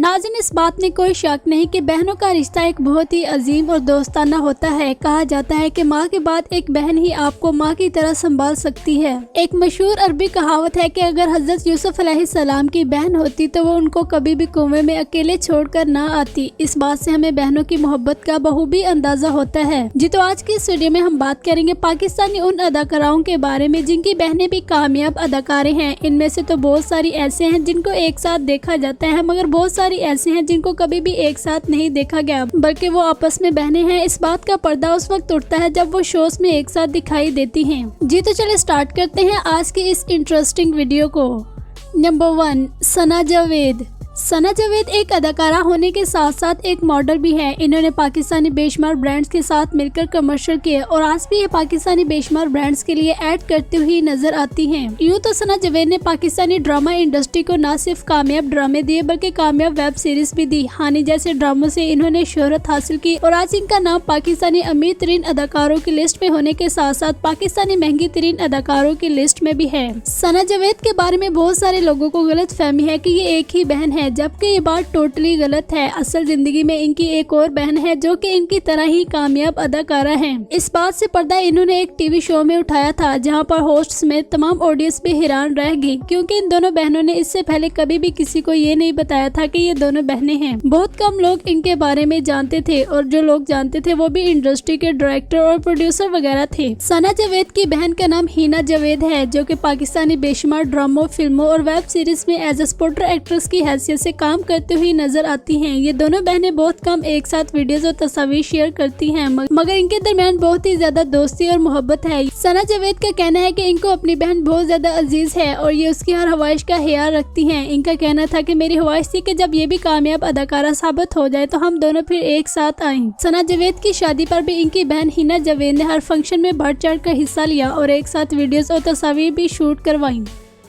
नाज़रीन, इस बात में कोई शक नहीं कि बहनों का रिश्ता एक बहुत ही अजीम और दोस्ताना होता है। कहा जाता है कि माँ के बाद एक बहन ही आपको माँ की तरह संभाल सकती है। एक मशहूर अरबी कहावत है कि अगर हजरत यूसुफ अलैहिस्सलाम की बहन होती तो वो उनको कभी भी कुएं में अकेले छोड़कर ना आती। इस बात से हमें बहनों की मोहब्बत का बखूबी अंदाजा होता है। जी तो आज की इस वीडियो में हम बात करेंगे पाकिस्तानी उन अदाकाराओं के बारे में जिनकी बहनें भी कामयाब अदाकारे हैं। इनमें से तो बहुत सारी ऐसे हैं जिनको एक साथ देखा जाता है, मगर बहुत सारी ऐसे हैं जिनको कभी भी एक साथ नहीं देखा गया, बल्कि वो आपस में बहनें हैं। इस बात का पर्दा उस वक्त उठता है जब वो शोज में एक साथ दिखाई देती हैं। जी तो चलिए स्टार्ट करते हैं आज की इस इंटरेस्टिंग वीडियो को। नंबर 1, सना जावेद। सना जावेद एक अदाकारा होने के साथ साथ एक मॉडल भी है। इन्होंने पाकिस्तानी बेशुमार ब्रांड्स के साथ मिलकर कमर्शियल किए और आज भी ये पाकिस्तानी बेशुमार ब्रांड्स के लिए ऐड करती हुई नजर आती हैं। यूँ तो सना जावेद ने पाकिस्तानी ड्रामा इंडस्ट्री को न सिर्फ कामयाब ड्रामे दिए बल्कि कामयाब वेब सीरीज भी दी। हानी जैसे ड्रामों से इन्होंने शोहरत हासिल की और आज इनका नाम पाकिस्तानी अमीर तरीन अदाकारों की लिस्ट में होने के साथ साथ पाकिस्तानी महंगी तरीन अदाकारों की लिस्ट में भी है। सना जावेद के बारे में बहुत सारे लोगों को गलत फहमी है कि ये एक ही बहन है, जबकि ये बात टोटली गलत है। असल जिंदगी में इनकी एक और बहन है जो कि इनकी तरह ही कामयाब अदाकारा है। इस बात से पर्दा इन्होंने एक टीवी शो में उठाया था जहां पर होस्ट समेत तमाम ऑडियंस भी हैरान रह गई, क्योंकि इन दोनों बहनों ने इससे पहले कभी भी किसी को ये नहीं बताया था कि ये दोनों बहनें हैं। बहुत कम लोग इनके बारे में जानते थे और जो लोग जानते थे वो भी इंडस्ट्री के डायरेक्टर और प्रोड्यूसर वगैरह थे। सना जावेद की बहन का नाम हिना जावेद है, जो कि पाकिस्तानी बेशुमार ड्रामों, फिल्मों और वेब सीरीज में एज ए सपोर्टर एक्ट्रेस की हैसियत से काम करती हुई नजर आती हैं। ये दोनों बहनें बहुत कम एक साथ वीडियोस और तस्वीर शेयर करती हैं, मगर इनके दरमियान बहुत ही ज्यादा दोस्ती और मोहब्बत है। सना जावेद का कहना है कि इनको अपनी बहन बहुत ज्यादा अजीज है और ये उसकी हर ख्वाहिश का ख्याल रखती हैं। इनका कहना था कि मेरी ख्वाहिश थी कि जब ये भी कामयाब अदाकारा साबित हो जाए तो हम दोनों फिर एक साथ आएं। सना जावेद की शादी पर भी इनकी बहन हिना जावेद ने हर फंक्शन में बढ़ चढ़ कर हिस्सा लिया और एक साथ वीडियोस और तस्वीर भी शूट करवाई।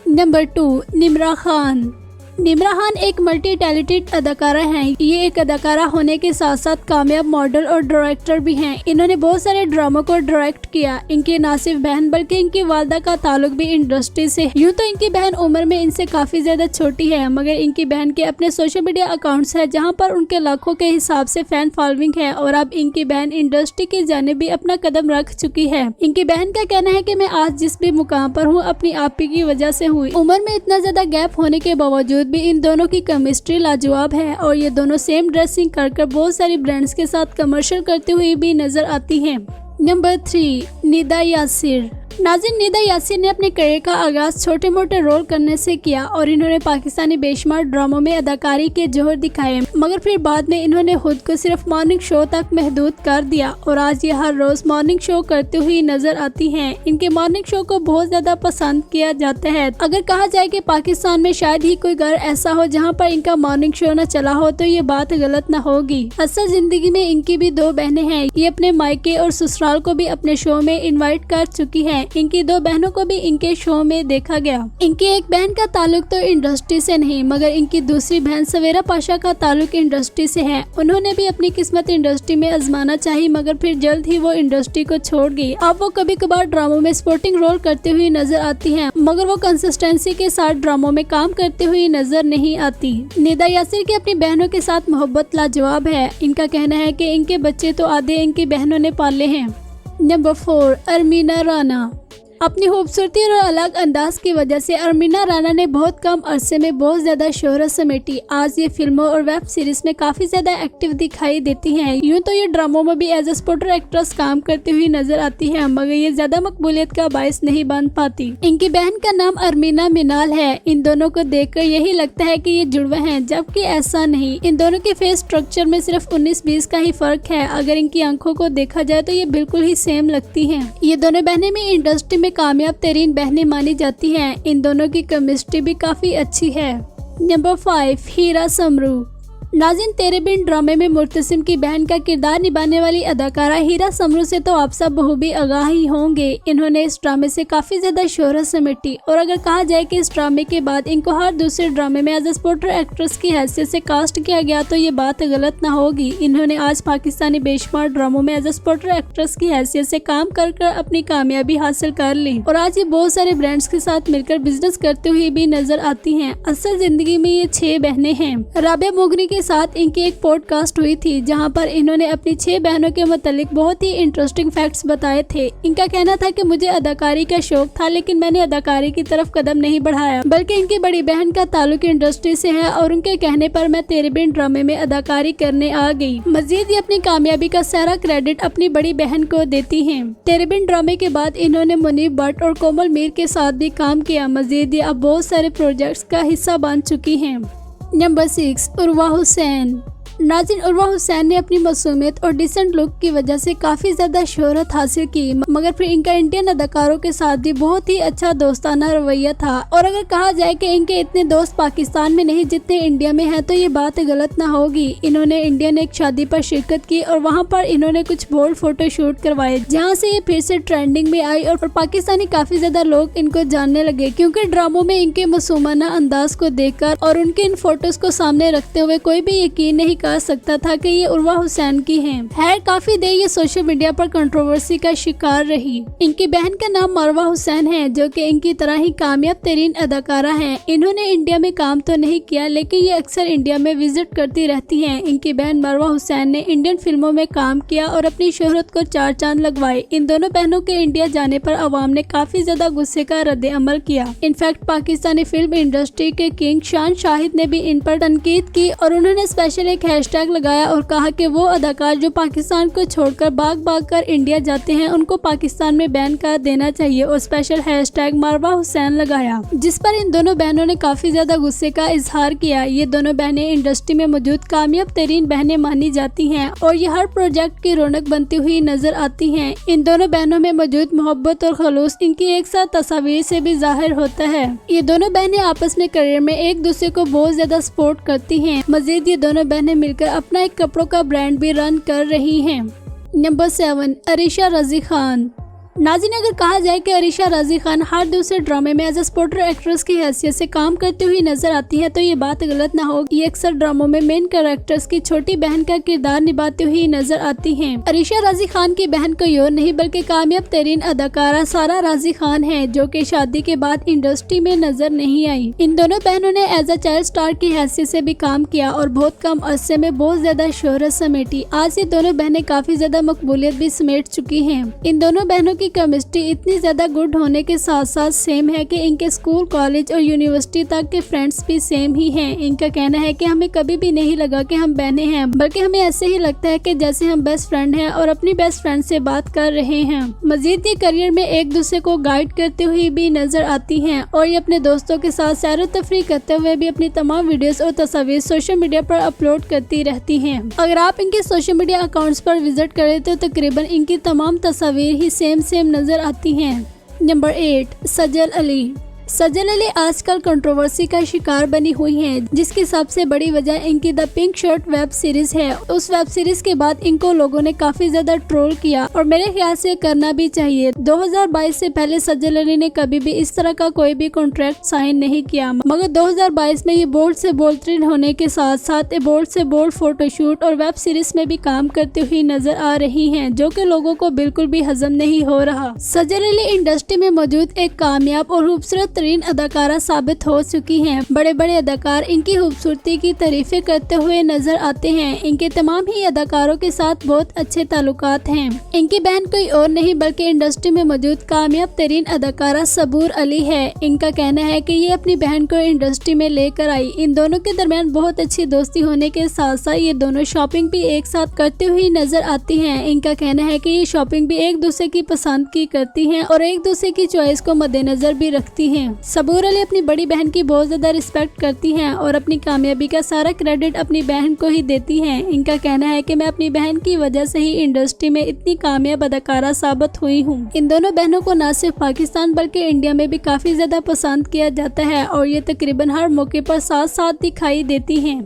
नंबर 2, निम्रा खान। निम्रा खान एक मल्टी टैलेंटेड अदाकारा हैं। ये एक अदाकारा होने के साथ साथ कामयाब मॉडल और डायरेक्टर भी हैं। इन्होंने बहुत सारे ड्रामों को डायरेक्ट किया। इनकी ना सिर्फ बहन बल्कि इनकी वालदा का ताल्लुक भी इंडस्ट्री से। यूँ तो इनकी बहन उम्र में इनसे काफी ज्यादा छोटी है, मगर इनकी बहन के अपने सोशल मीडिया अकाउंट्स है जहाँ पर उनके लाखों के हिसाब से फैन फॉलोइंग है और अब इनकी बहन इंडस्ट्री की जानिब भी अपना कदम रख चुकी है। इनकी बहन का कहना है कि मैं आज जिस भी मुकाम पर हूँ अपनी आपी की वजह से हुई। उम्र में इतना ज्यादा गैप होने के बावजूद भी इन दोनों की केमिस्ट्री लाजवाब है और ये दोनों सेम ड्रेसिंग कर बहुत सारी ब्रांड्स के साथ कमर्शियल करते हुए भी नजर आती हैं। नंबर 3, निदा यासिर। नाज़रीन, निदा यासिर ने अपने करियर का आगाज छोटे मोटे रोल करने से किया और इन्होंने पाकिस्तानी बेशुमार ड्रामों में अदाकारी के जोहर दिखाए, मगर फिर बाद में इन्होंने खुद को सिर्फ मॉर्निंग शो तक महदूद कर दिया और आज ये हर रोज मॉर्निंग शो करते हुए नजर आती हैं। इनके मॉर्निंग शो को बहुत ज्यादा पसंद किया जाता है। अगर कहा जाए कि पाकिस्तान में शायद ही कोई घर ऐसा हो जहाँ पर इनका मॉर्निंग शो न चला हो तो ये बात गलत न होगी। असल जिंदगी में इनकी भी 2 बहनें हैं। ये अपने मायके और ससुराल को भी अपने शो में इन्वाइट कर चुकी है। इनकी 2 बहनों को भी इनके शो में देखा गया। इनकी एक बहन का ताल्लुक तो इंडस्ट्री से नहीं, मगर इनकी दूसरी बहन सवेरा पाशा का ताल्लुक इंडस्ट्री से है। उन्होंने भी अपनी किस्मत इंडस्ट्री में आजमाना चाही, मगर फिर जल्द ही वो इंडस्ट्री को छोड़ गई। अब वो कभी कभार ड्रामों में सपोर्टिंग रोल करते हुए नजर आती हैं, मगर वो कंसिस्टेंसी के साथ ड्रामों में काम करते हुए नजर नहीं आती। निदा यासिर की अपनी बहनों के साथ मोहब्बत लाजवाब है। इनका कहना है कि इनके बच्चे तो आधे इनकी बहनों ने पाले हैं। नंबर 4, अरमीना राना। अपनी खूबसूरती और अलग अंदाज की वजह से अरमीना राना ने बहुत कम अरसे में बहुत ज्यादा शोहरत समेटी। आज ये फिल्मों और वेब सीरीज में काफी ज्यादा एक्टिव दिखाई देती हैं। यूँ तो ये ड्रामों में भी एज ए सपोर्टर एक्ट्रेस काम करती हुई नजर आती है, मगर ये ज्यादा मकबूलियत का बायस नहीं बन पाती। इनकी बहन का नाम अरमीना मिनाल है। इन दोनों को देखकर यही लगता है कि ये जुड़वे हैं, जबकि ऐसा नहीं। इन दोनों के फेस स्ट्रक्चर में सिर्फ 19-20 का ही फर्क है। अगर इनकी आंखों को देखा जाए तो ये बिल्कुल ही सेम लगती है। ये दोनों बहनें भी इंडस्ट्री में कामयाब तरीन बहनें मानी जाती हैं। इन दोनों की केमिस्ट्री भी काफी अच्छी है। नंबर 5, हीरा समरू। नाज़रीन, तेरे बिन ड्रामे में मुर्तसिम की बहन का किरदार निभाने वाली अदाकारा हीरा समरू से तो आप सब बखूबी आगाह ही होंगे। इन्होंने इस ड्रामे से काफी ज्यादा शोहरत समेटी और अगर कहा जाए कि इस ड्रामे के बाद इनको हर दूसरे ड्रामे में एज ए सपोर्टर एक्ट्रेस की हैसियत से कास्ट किया गया तो ये बात गलत ना होगी। इन्होंने आज पाकिस्तानी बेशुमार ड्रामों में एज ए सपोर्टर एक्ट्रेस की हैसियत से काम कर अपनी कामयाबी हासिल कर ली और आज ये बहुत सारे ब्रांड्स के साथ मिलकर बिजनेस करते हुए भी नजर आती हैं। असल जिंदगी में ये 6 बहनें हैं। राबिया मुगनी के साथ इनकी एक पॉडकास्ट हुई थी जहां पर इन्होंने अपनी 6 बहनों के मुतालिक बहुत ही इंटरेस्टिंग फैक्ट्स बताए थे। इनका कहना था कि मुझे अदाकारी का शौक था लेकिन मैंने अदाकारी की तरफ कदम नहीं बढ़ाया, बल्कि इनकी बड़ी बहन का ताल्लुक इंडस्ट्री से है और उनके कहने पर मैं तेरे बिन ड्रामे में अदाकारी करने आ गई। मजीद ये अपनी कामयाबी का सारा क्रेडिट अपनी बड़ी बहन को देती हैं। तेरे बिन ड्रामे के बाद इन्होंने मुनीब भट्ट और कोमल मीर के साथ भी काम किया। मजीद ये अब बहुत सारे प्रोजेक्ट्स का हिस्सा बन चुकी हैं। नंबर 6, उर्वा हुसैन। नाज़रीन, उर्वा हुसैन ने अपनी मासूमियत और डिसेंट लुक की वजह से काफी ज्यादा शोहरत हासिल की, मगर फिर इनका इंडियन अदाकारों के साथ भी बहुत ही अच्छा दोस्ताना रवैया था और अगर कहा जाए कि इनके इतने दोस्त पाकिस्तान में नहीं जितने इंडिया में हैं तो ये बात गलत ना होगी। इन्होंने इंडियन एक शादी पर शिरकत की और वहाँ पर इन्होंने कुछ बोल्ड फोटो शूट करवाए जहाँ से ये फिर से ट्रेंडिंग में आई और पाकिस्तानी काफी ज्यादा लोग इनको जानने लगे क्योंकि ड्रामों में इनके मासूमाना अंदाज को देखकर और उनके इन फोटोज को सामने रखते हुए कोई भी यकीन नहीं कर सकता था कि ये उर्वा हुसैन की हैं। खैर, काफी देर ये सोशल मीडिया पर कंट्रोवर्सी का शिकार रही। इनकी बहन का नाम मरवा हुसैन है जो कि इनकी तरह ही कामयाब तरीन अदाकारा हैं। इन्होंने इंडिया में काम तो नहीं किया लेकिन ये अक्सर इंडिया में विजिट करती रहती हैं। इनकी बहन मरवा हुसैन ने इंडियन फिल्मों में काम किया और अपनी शोहरत को 4 चांद लगवाए। इन दोनों बहनों के इंडिया जाने पर अवाम ने काफी ज्यादा गुस्से का रद्द अमल किया। इनफैक्ट पाकिस्तानी फिल्म इंडस्ट्री के किंग शान शाहिद ने भी इन पर तनकीद की और उन्होंने स्पेशल एक हैशटैग लगाया और कहा कि वो अदाकार जो पाकिस्तान को छोड़कर भाग कर इंडिया जाते हैं उनको पाकिस्तान में बैन कर देना चाहिए और स्पेशल हैशटैग मरवा हुसैन लगाया, जिस पर इन दोनों बहनों ने काफी ज्यादा गुस्से का इजहार किया। ये दोनों बहनें इंडस्ट्री में मौजूद कामयाब तरीन बहनें मानी जाती हैं और ये हर प्रोजेक्ट की रौनक बनती हुई नजर आती हैं। इन दोनों बहनों में मौजूद मोहब्बत और खलूस इनकी एक साथ तस्वीर से भी जाहिर होता है। ये दोनों बहनें आपस में करियर में एक दूसरे को बहुत ज्यादा सपोर्ट करती हैं। मजीद ये दोनों बहनें मिलकर अपना एक कपड़ों का ब्रांड भी रन कर रही हैं। नंबर 7, अरीशा रजी खान। नाज़रीन, अगर कहा जाए कि अरीशा रजी खान हर दूसरे ड्रामे में एज ए सपोर्टर एक्ट्रेस की हैसियत से काम करती हुई नजर आती है तो ये बात गलत ना होगी। ये अक्सर ड्रामों में मेन कैरेक्टर्स की छोटी बहन का किरदार निभाती हुई नजर आती हैं। अरीशा रजी खान की बहन कोई और नहीं बल्कि कामयाब तरीन अदाकारा सारा रजी खान है जो कि शादी के बाद इंडस्ट्री में नजर नहीं आई। इन दोनों बहनों ने एज ए चाइल्ड स्टार की हैसियत से भी काम किया और बहुत कम अरसे में बहुत ज्यादा शोहरत समेटी। आज ये दोनों बहनें काफी ज्यादा मकबूलियत भी समेट चुकी हैं। इन दोनों बहनों की केमिस्ट्री इतनी ज्यादा गुड होने के साथ साथ सेम है कि इनके स्कूल, कॉलेज और यूनिवर्सिटी तक के फ्रेंड्स भी सेम ही हैं। इनका कहना है कि हमें कभी भी नहीं लगा कि हम बहनें हैं, बल्कि हमें ऐसे ही लगता है कि जैसे हम बेस्ट फ्रेंड हैं और अपनी बेस्ट फ्रेंड से बात कर रहे हैं। मजीद ये करियर में एक दूसरे को गाइड करते हुए भी नजर आती हैं और ये अपने दोस्तों के साथ सैर व तफरी करते हुए भी अपनी तमाम वीडियोस और तस्वीर सोशल मीडिया पर अपलोड करती रहती हैं। अगर आप इनके सोशल मीडिया अकाउंट्स पर विजिट करें तो तकरीबन इनकी तमाम तस्वीर ही सेम नजर आती हैं। नंबर 8, सजल अली। सजल अली आजकल कंट्रोवर्सी का शिकार बनी हुई हैं, जिसकी सबसे बड़ी वजह इनकी the pink shirt web series है। उस वेब सीरीज के बाद इनको लोगों ने काफी ज्यादा ट्रोल किया और मेरे ख्याल से करना भी चाहिए। 2022 से पहले सजल अली ने कभी भी इस तरह का कोई भी कॉन्ट्रैक्ट साइन नहीं किया, मगर 2022 में ये बोल्ड से बोल्ड तरीन होने के साथ साथ बोल्ड से बोल्ड फोटोशूट और वेब सीरीज में भी काम करती हुई नजर आ रही है, जो कि लोगों को बिल्कुल भी हजम नहीं हो रहा। सजल अली इंडस्ट्री में मौजूद एक कामयाब और खूबसूरत तरीन अदाकारा साबित हो चुकी हैं। बड़े बड़े अदाकार इनकी खूबसूरती की तारीफें करते हुए नजर आते हैं। इनके तमाम ही अदाकारों के साथ बहुत अच्छे ताल्लुकात हैं। इनकी बहन कोई और नहीं बल्कि इंडस्ट्री में मौजूद कामयाब तरीन अदाकारा सबूर अली है। इनका कहना है कि ये अपनी बहन को इंडस्ट्री में लेकर आई। इन दोनों के दरमियान बहुत अच्छी दोस्ती होने के साथ साथ ये दोनों शॉपिंग भी एक साथ करती हुई नजर आती हैं। इनका कहना है कि ये शॉपिंग भी एक दूसरे की पसंद की करती हैं और एक दूसरे की चॉइस को मद्देनजर भी रखती हैं। सबूर अली अपनी बड़ी बहन की बहुत ज्यादा रिस्पेक्ट करती हैं और अपनी कामयाबी का सारा क्रेडिट अपनी बहन को ही देती हैं। इनका कहना है कि मैं अपनी बहन की वजह से ही इंडस्ट्री में इतनी कामयाब अदाकारा साबित हुई हूँ। इन दोनों बहनों को न सिर्फ पाकिस्तान बल्कि इंडिया में भी काफी ज्यादा पसंद किया जाता है और ये तकरीबन हर मौके पर साथ साथ दिखाई देती हैं।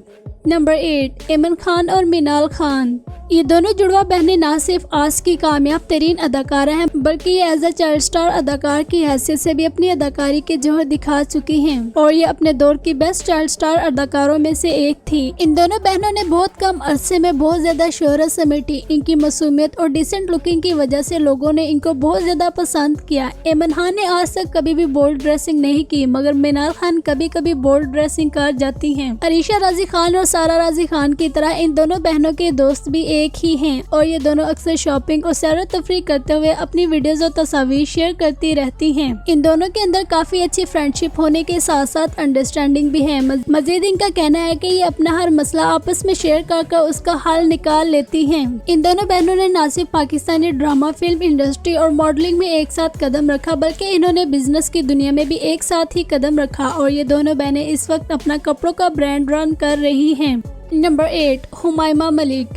नंबर 8, इमरान खान और मिनाल खान। ये दोनों जुड़वा बहनें ना सिर्फ आज की कामयाब तरीन अदाकारा हैं, बल्कि ये एज अ चाइल्ड स्टार अदाकार की हैसियत से भी अपनी अदाकारी के जोहर दिखा चुकी हैं और ये अपने दौर की बेस्ट चाइल्ड स्टार अदाकारों में से एक थी। इन दोनों बहनों ने बहुत कम अरसे में बहुत ज्यादा शोहरत समेटी। इनकी मासूमियत और डिसेंट लुकिंग की वजह से लोगों ने इनको बहुत ज्यादा पसंद किया। इमरान खान ने आज तक कभी भी बोल्ड ड्रेसिंग नहीं की, मगर मिनाल खान कभी कभी बोल्ड ड्रेसिंग कर जाती हैं। अरीशा राजी खान और सारा राजी खान की तरह इन दोनों बहनों के दोस्त भी एक ही हैं और ये दोनों अक्सर शॉपिंग और सैर तफरी करते हुए अपनी वीडियोस और तस्वीर शेयर करती रहती हैं। इन दोनों के अंदर काफी अच्छी फ्रेंडशिप होने के साथ साथ अंडरस्टैंडिंग भी है। मजीद इनका कहना है कि ये अपना हर मसला आपस में शेयर कर उसका हल निकाल लेती हैं। इन दोनों बहनों ने न सिर्फ पाकिस्तानी ड्रामा, फिल्म इंडस्ट्री और मॉडलिंग में एक साथ कदम रखा, बल्कि इन्होंने बिजनेस की दुनिया में भी एक साथ ही कदम रखा और ये दोनों बहनें इस वक्त अपना कपड़ों का ब्रांड रन कर रही हैं। नंबर 8, हुमायमा मलिक।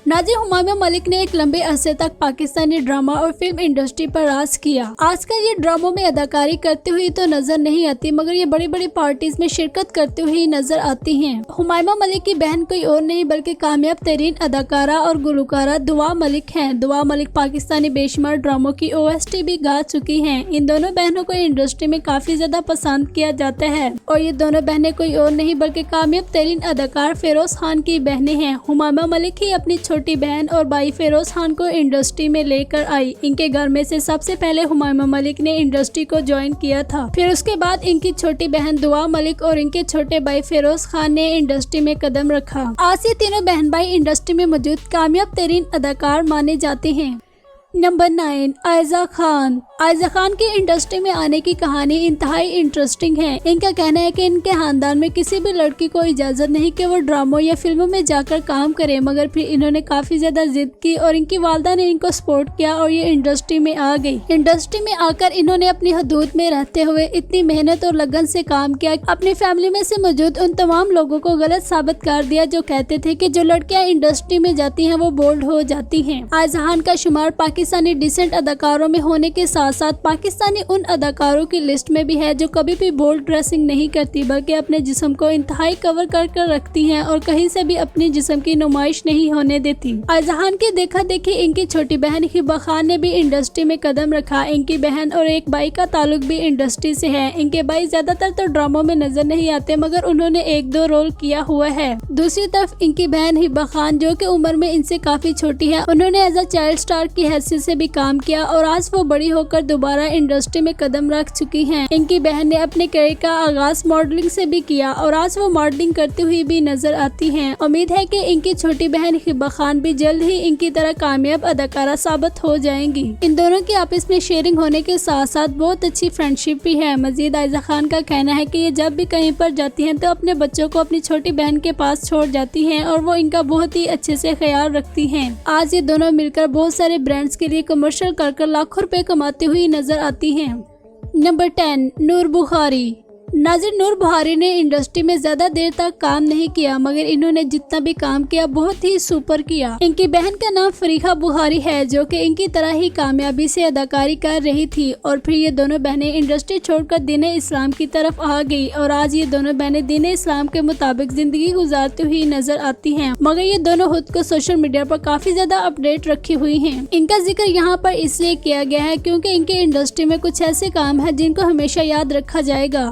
नाज़िर हुमायमा मलिक ने एक लंबे अरसे तक पाकिस्तानी ड्रामा और फिल्म इंडस्ट्री पर राज किया। आजकल ये ड्रामों में अदाकारी करती हुई तो नजर नहीं आती, मगर ये बड़ी बड़ी पार्टीज में शिरकत करती हुई नजर आती हैं। हुमायमा मलिक की बहन कोई और नहीं बल्कि कामयाब तरीन अदाकारा और गुलकारा दुआ मलिक हैं। दुआ मलिक पाकिस्तानी बेशुमार ड्रामों की OST भी गा चुकी हैं। इन दोनों बहनों को इंडस्ट्री में काफी ज्यादा पसंद किया जाता है और ये दोनों बहनें कोई और नहीं बल्कि कामयाब तरीन अदाकार फिरोज खान की बहनें हैं। हुमायमा मलिक ही अपनी छोटी बहन और भाई फिरोज खान को इंडस्ट्री में लेकर आई। इनके घर में से सबसे पहले हुमायमा मलिक ने इंडस्ट्री को ज्वाइन किया था, फिर उसके बाद इनकी छोटी बहन दुआ मलिक और इनके छोटे भाई फिरोज खान ने इंडस्ट्री में कदम रखा। आज ये तीनों बहन भाई इंडस्ट्री में मौजूद कामयाब तरीन अदाकार माने जाते हैं। नंबर 9, आयजा खान। आयजा खान की इंडस्ट्री में आने की कहानी इंतहाई इंटरेस्टिंग है। इनका कहना है कि इनके खानदान में किसी भी लड़की को इजाजत नहीं कि वो ड्रामों या फिल्मों में जाकर काम करे, मगर फिर इन्होंने काफी ज्यादा जिद की और इनकी वालदा ने इनको सपोर्ट किया और ये इंडस्ट्री में आ गई। इंडस्ट्री में आकर इन्होंने अपनी हदूद में रहते हुए इतनी मेहनत और लगन से काम किया, अपनी फैमिली में से मौजूद उन तमाम लोगों को गलत साबित कर दिया जो कहते थे कि जो लड़कियां इंडस्ट्री में जाती हैं वो बोल्ड हो जाती हैं। आयजा खान का शुमार पाकिस्तानी डिसेंट अदाकारों में होने के साथ साथ पाकिस्तानी उन अदाकारों की लिस्ट में भी है जो कभी भी बोल्ड ड्रेसिंग नहीं करती, बल्कि अपने जिस्म को इंतहाई कवर कर रखती हैं और कहीं से भी अपनी जिस्म की नुमाइश नहीं होने देती। आयजा खान की देखा देखी इनकी छोटी बहन हिबा खान ने भी इंडस्ट्री में कदम रखा। इनकी बहन और एक भाई का ताल्लुक भी इंडस्ट्री से है। इनके भाई ज्यादातर तो ड्रामों में नजर नहीं आते, मगर उन्होंने 1-2 रोल किया हुआ है। दूसरी तरफ इनकी बहन हिबा खान जो कि उम्र में इनसे काफी छोटी है, उन्होंने एज अ चाइल्ड स्टार की हैसियत से भी काम किया और आज वो बड़ी होकर दोबारा इंडस्ट्री में कदम रख चुकी हैं। इनकी बहन ने अपने करियर का आगाज मॉडलिंग से भी किया और आज वो मॉडलिंग करती हुई भी नजर आती हैं। उम्मीद है कि इनकी छोटी बहन हिबा खान भी जल्द ही इनकी तरह कामयाब अदाकारा साबित हो जाएंगी। इन दोनों की आपस में शेयरिंग होने के साथ साथ बहुत अच्छी फ्रेंडशिप भी है। मजीद आयजा खान का कहना है कि ये जब भी कहीं पर जाती हैं तो अपने बच्चों को अपनी छोटी बहन के पास छोड़ जाती हैं और वो इनका बहुत ही अच्छे से ख्याल रखती हैं। आज ये दोनों मिलकर बहुत सारे ब्रांड्स के लिए कमर्शियल कर लाखों रुपए कमाती हुई नजर आती हैं। नंबर 10, नूर बुखारी। नाज़िर नूर बुखारी ने इंडस्ट्री में ज्यादा देर तक काम नहीं किया, मगर इन्होंने जितना भी काम किया बहुत ही सुपर किया। इनकी बहन का नाम फरीहा बुखारी है जो कि इनकी तरह ही कामयाबी से अदाकारी कर रही थी और फिर ये दोनों बहनें इंडस्ट्री छोड़कर दीन इस्लाम की तरफ आ गई और आज ये दोनों बहनें दीन इस्लाम के मुताबिक जिंदगी गुजारती हुई नजर आती हैं। मगर ये दोनों खुद को सोशल मीडिया पर काफी ज्यादा अपडेट रखी हुई हैं। इनका जिक्र यहाँ पर इसलिए किया गया है क्योंकि इनके इंडस्ट्री में कुछ ऐसे काम है जिनको हमेशा याद रखा जाएगा।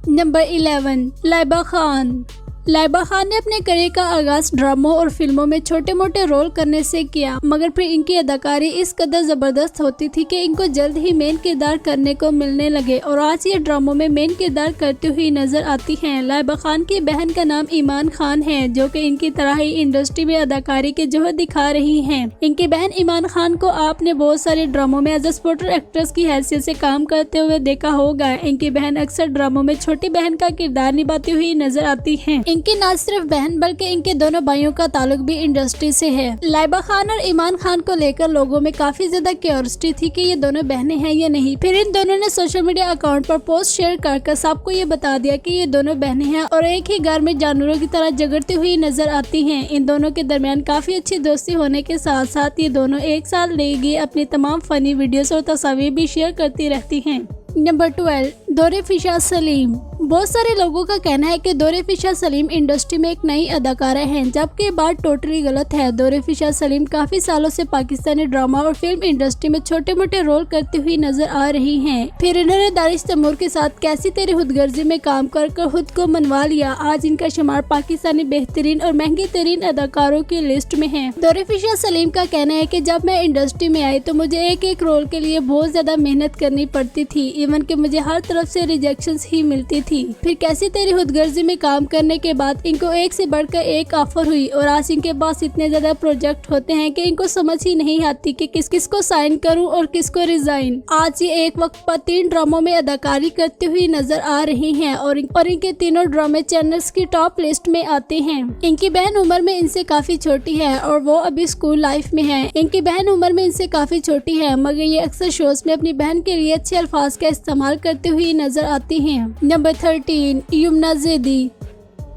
नंबर 11, लाइबा खान। लाइबा खान ने अपने करियर का आगाज ड्रामों और फिल्मों में छोटे मोटे रोल करने से किया, मगर फिर इनकी अदाकारी इस कदर जबरदस्त होती थी कि इनको जल्द ही मेन किरदार करने को मिलने लगे और आज ये ड्रामों में मेन किरदार करती हुई नजर आती हैं। लाइबा खान की बहन का नाम ईमान खान है जो कि इनकी तरह ही इंडस्ट्री में अदाकारी के जोहर दिखा रही हैं। इनकी बहन ईमान खान को आपने बहुत सारे ड्रामों में एज अ सपोर्टर एक्ट्रेस की हैसियत से काम करते हुए देखा होगा। इनकी बहन अक्सर ड्रामों में छोटी बहन का किरदार निभाती हुई नजर आती है। इनकी न सिर्फ बहन बल्कि इनके दोनों भाइयों का ताल्लुक भी इंडस्ट्री से है। लाइबा खान और ईमान खान को लेकर लोगों में काफी ज्यादा क्यूरियोसिटी थी कि ये दोनों बहनें हैं या नहीं। फिर इन दोनों ने सोशल मीडिया अकाउंट पर पोस्ट शेयर कर सबको ये बता दिया कि ये दोनों बहनें हैं और एक ही घर में जानवरों की तरह झगड़ती हुई नजर आती हैं। इन दोनों के दरमियान काफी अच्छी दोस्ती होने के साथ साथ ये दोनों एक साथ लेगी अपनी तमाम फनी वीडियोस और तस्वीर भी शेयर करती रहती हैं। नंबर 12, दौरे फिशा सलीम। बहुत सारे लोगों का कहना है कि दौरे-फिशा सलीम इंडस्ट्री में एक नई अदाकारा हैं, जबकि ये बात टोटली गलत है। दौरे-फिशा सलीम काफी सालों से पाकिस्तानी ड्रामा और फिल्म इंडस्ट्री में छोटे मोटे रोल करती हुई नजर आ रही हैं। फिर इन्होंने दानिश तैमूर के साथ कैसी तेरी खुदगर्जी में काम कर खुद को मनवा लिया। आज इनका शुमार पाकिस्तानी बेहतरीन और महंगी तरीन अदाकारों की लिस्ट में है। दौरे-फिशा सलीम का कहना है कि जब मैं इंडस्ट्री में आई तो मुझे एक एक रोल के लिए बहुत ज्यादा मेहनत करनी पड़ती थी, इवन कि मुझे हर तरफ से रिजेक्शंस ही मिलती थी। फिर कैसी तेरी खुदगर्जी में काम करने के बाद इनको एक से बढ़कर एक ऑफर हुई और आज इनके पास इतने ज्यादा प्रोजेक्ट होते हैं कि इनको समझ ही नहीं आती कि किस को साइन करूं और किसको रिजाइन। आज ये एक वक्त पर 3 ड्रामों में अदाकारी करती हुई नजर आ रही हैं और इनके तीनों ड्रामे चैनल्स की टॉप लिस्ट में आते हैं। इनकी बहन उम्र में इनसे काफी छोटी है और वो अभी स्कूल लाइफ में है। इनकी बहन उम्र में इनसे काफी छोटी है, मगर ये अक्सर शोज में अपनी बहन के लिए अच्छे अल्फाज का इस्तेमाल करते हुए नजर आती हैं। नंबर 13, यमुना ज़ैदी।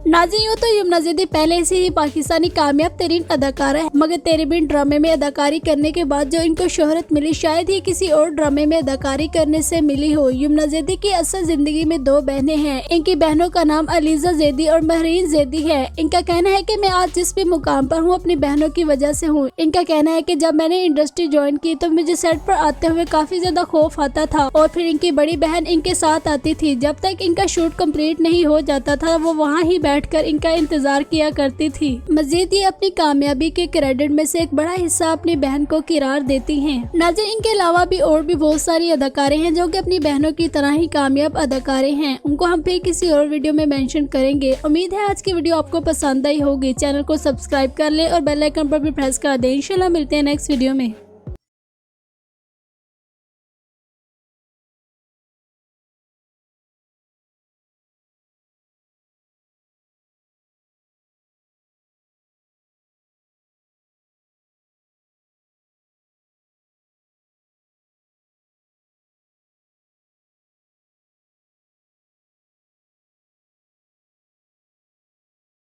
नाज़रीन, यूँ तो यमुना ज़ैदी पहले से ही पाकिस्तानी कामयाब तरीन अदाकारा है, मगर तेरे बिन ड्रामे में अदाकारी करने के बाद जो इनको शोहरत मिली शायद ही किसी और ड्रामे में अदाकारी करने से मिली हो। यमुना ज़ैदी की असल जिंदगी में 2 बहनें हैं। इनकी बहनों का नाम अलीजा ज़ैदी और महरीन ज़ैदी है। इनका कहना है कि मैं आज जिस भी मुकाम पर हूँ अपनी बहनों की वजह से हूँ। इनका कहना है कि जब मैंने इंडस्ट्री ज्वाइन की तो मुझे सेट पर आते हुए काफी ज्यादा खौफ आता था और फिर इनकी बड़ी बहन इनके साथ आती थी। जब तक इनका शूट कंप्लीट नहीं हो जाता था वो वहाँ ही बैठकर इनका इंतजार किया करती थी। मजीद ये अपनी कामयाबी के क्रेडिट में से एक बड़ा हिस्सा अपनी बहन को किरार देती हैं। नाज़रीन, इनके अलावा भी और भी बहुत सारी अदाकारे हैं जो कि अपनी बहनों की तरह ही कामयाब अदाकारे हैं। उनको हम फिर किसी और वीडियो में मेंशन करेंगे। उम्मीद है आज की वीडियो आपको पसंद आई होगी। चैनल को सब्सक्राइब कर ले और बेल आइकन पर भी प्रेस कर दें। इंशाल्लाह मिलते हैं नेक्स्ट वीडियो में।